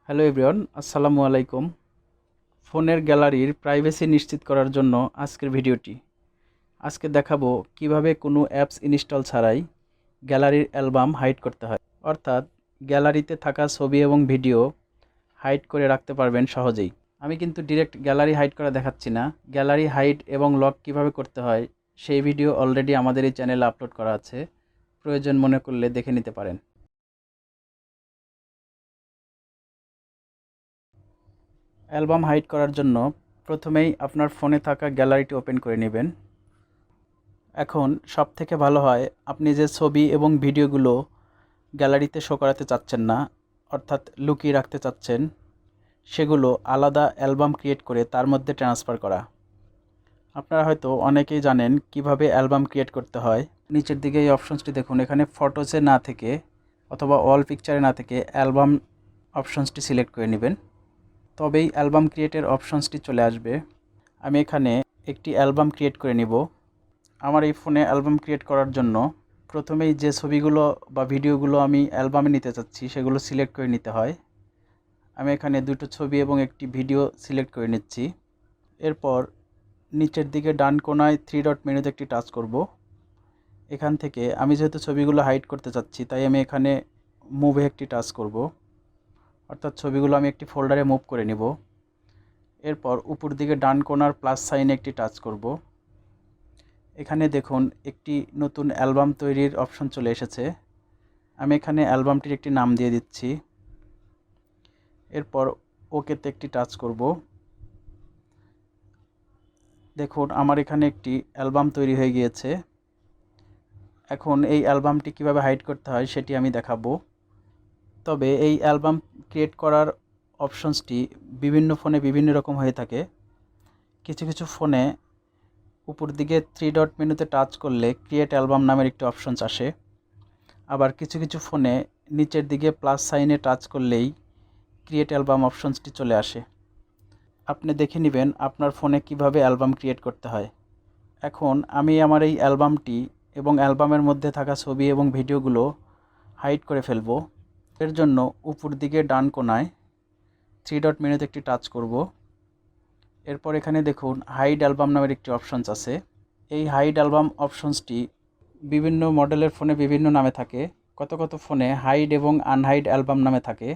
Hello everyone, আসসালামু আলাইকুম। ফোনের গ্যালারির প্রাইভেসি নিশ্চিত করার জন্য আজকের ভিডিওটি। আজকে দেখাবো কিভাবে কোনো অ্যাপস ইনস্টল ছাড়াই গ্যালারির অ্যালবাম হাইড করতে হয়, অর্থাৎ গ্যালারিতে থাকা ছবি এবং ভিডিও হাইড করে রাখতে পারবেন সহজেই। আমি কিন্তু ডিরেক্ট গ্যালারি হাইড করা দেখাচ্ছি না। গ্যালারি হাইড এবং লক কিভাবে করতে হয় সেই ভিডিও অলরেডি আমাদের এই চ্যানেলে আপলোড করা আছে, প্রয়োজন মনে করলে দেখে নিতে পারেন। অ্যালবাম হাইড করার জন্য প্রথমেই আপনার ফোনে থাকা গ্যালারিটি ওপেন করে নেবেন। এখন সবথেকে ভালো হয়, আপনি যে ছবি এবং ভিডিওগুলো গ্যালারিতে শো করাতে চাচ্ছেন না, অর্থাৎ লুকিয়ে রাখতে চাচ্ছেন, সেগুলো আলাদা অ্যালবাম ক্রিয়েট করে তার মধ্যে ট্রান্সফার করা। আপনারা হয়তো অনেকেই জানেন কিভাবে অ্যালবাম ক্রিয়েট করতে হয়। নিচের দিকে এই অপশনসটি দেখুন, এখানে ফটোসে না থেকে অথবা অল পিকচারে না থেকে অ্যালবাম অপশনসটি সিলেক্ট করে নেবেন, তবেই অ্যালবাম ক্রিয়েটের অপশনসটি চলে আসবে। আমি এখানে একটি অ্যালবাম ক্রিয়েট করে নিব। আমার এই ফোনে অ্যালবাম ক্রিয়েট করার জন্য প্রথমেই যে ছবিগুলো বা ভিডিওগুলো আমি অ্যালবামে নিতে চাচ্ছি সেগুলো সিলেক্ট করে নিতে হয়। আমি এখানে দুটো ছবি এবং একটি ভিডিও সিলেক্ট করে নিচ্ছি। এরপর নিচের দিকে ডান কোণায় 3 ডট মেনুতে একটি টাচ করব। এখান থেকে আমি যেহেতু ছবিগুলো হাইড করতে চাচ্ছি, তাই আমি এখানে মুভে একটি টাচ করব, অর্থাৎ ছবিগুলো আমি একটি ফোল্ডারে মুভ করে নিব। এরপর উপর দিকে ডান কোণার প্লাস সাইনে একটি টাচ করব। এখানে দেখুন একটি নতুন অ্যালবাম তৈরির অপশন চলে এসেছে। আমি এখানে অ্যালবামটির একটি নাম দিয়ে দিচ্ছি। এরপর ওকেতে একটি টাচ করব। দেখুন আমার এখানে একটি অ্যালবাম তৈরি হয়ে গিয়েছে। এখন এই অ্যালবামটি কিভাবে হাইড করতে হয় সেটি আমি দেখাবো। তবে এই অ্যালবাম ক্রিয়েট করার অপশনসটি বিভিন্ন ফোনে বিভিন্ন রকম হয়ে থাকে। কিছু কিছু ফোনে উপর দিকে 3 ডট মেনুতে টাচ করলে ক্রিয়েট অ্যালবাম নামের একটি অপশনস আসে। আবার কিছু কিছু ফোনে নিচের দিকে প্লাস সাইনে টাচ করলেই ক্রিয়েট অ্যালবাম অপশনসটি চলে আসে। আপনি দেখে নেবেন আপনার ফোনে কিভাবে অ্যালবাম ক্রিয়েট করতে হয়। এখন আমি আমার এই অ্যালবামটি এবং অ্যালবামের মধ্যে থাকা ছবি এবং ভিডিওগুলো হাইড করে ফেলব। এর জন্য উপর দিকে ডান কোণায় 3 ডট মেনুতে একটি টাচ করব। এরপর এখানে দেখুন হাইড অ্যালবাম নামের একটি অপশনস আছে। এই হাইড অ্যালবাম অপশনসটি বিভিন্ন মডেলের ফোনে বিভিন্ন নামে থাকে। কত কত ফোনে হাইড এবং আনহাইড অ্যালবাম নামে থাকে,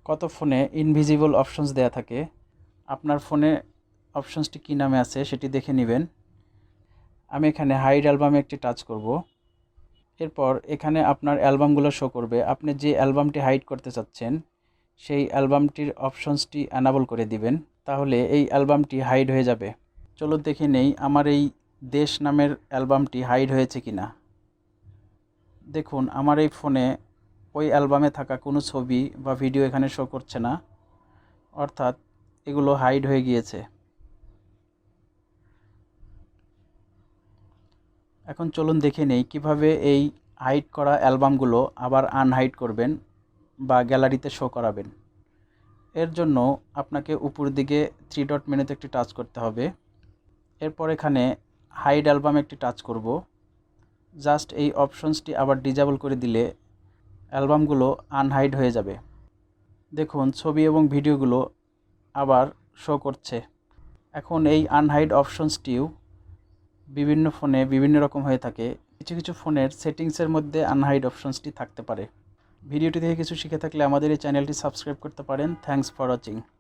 কত ফোনে ইনভিজিবল অপশনস দেয়া থাকে। আপনার ফোনে অপশনসটি কী নামে আছে সেটি দেখে নেবেন। আমি এখানে হাইড অ্যালবামে একটি টাচ করব। এরপর এখানে আপনার অ্যালবামগুলো শো করবে। আপনি যে অ্যালবামটি হাইড করতে চাচ্ছেন সেই অ্যালবামটির অপশনসটি অ্যানাবল করে দিবেন, তাহলে এই অ্যালবামটি হাইড হয়ে যাবে। চলো দেখে নেই আমার এই দেশ নামের অ্যালবামটি হাইড হয়েছে কিনা। দেখুন আমার এই ফোনে ওই অ্যালবামে থাকা কোনো ছবি বা ভিডিও এখানে শো করছে না, অর্থাৎ এগুলো হাইড হয়ে গিয়েছে। এখন চলুন দেখে নেই কিভাবে এই হাইড করা অ্যালবামগুলো আবার আনহাইড করবেন বা গ্যালারিতে শো করাবেন। এর জন্য আপনাকে উপর দিকে 3 ডট মেনুতে একটি টাচ করতে হবে। এরপর এখানে হাইড অ্যালবামে একটি টাচ করব। জাস্ট এই অপশনসটি আবার ডিজেবল করে দিলে অ্যালবামগুলো আনহাইড হয়ে যাবে। দেখুন ছবি এবং ভিডিওগুলো আবার শো করছে। এখন এই আনহাইড অপশনসটিও বিভিন্ন ফোনে বিভিন্ন রকম হয়ে থাকে। কিছু কিছু ফোনের সেটিংসের মধ্যে আনহাইড অপশনসটি থাকতে পারে। ভিডিওটি থেকে কিছু শিখে থাকলে আমাদের এই চ্যানেলটি সাবস্ক্রাইব করতে পারেন। Thanks for watching.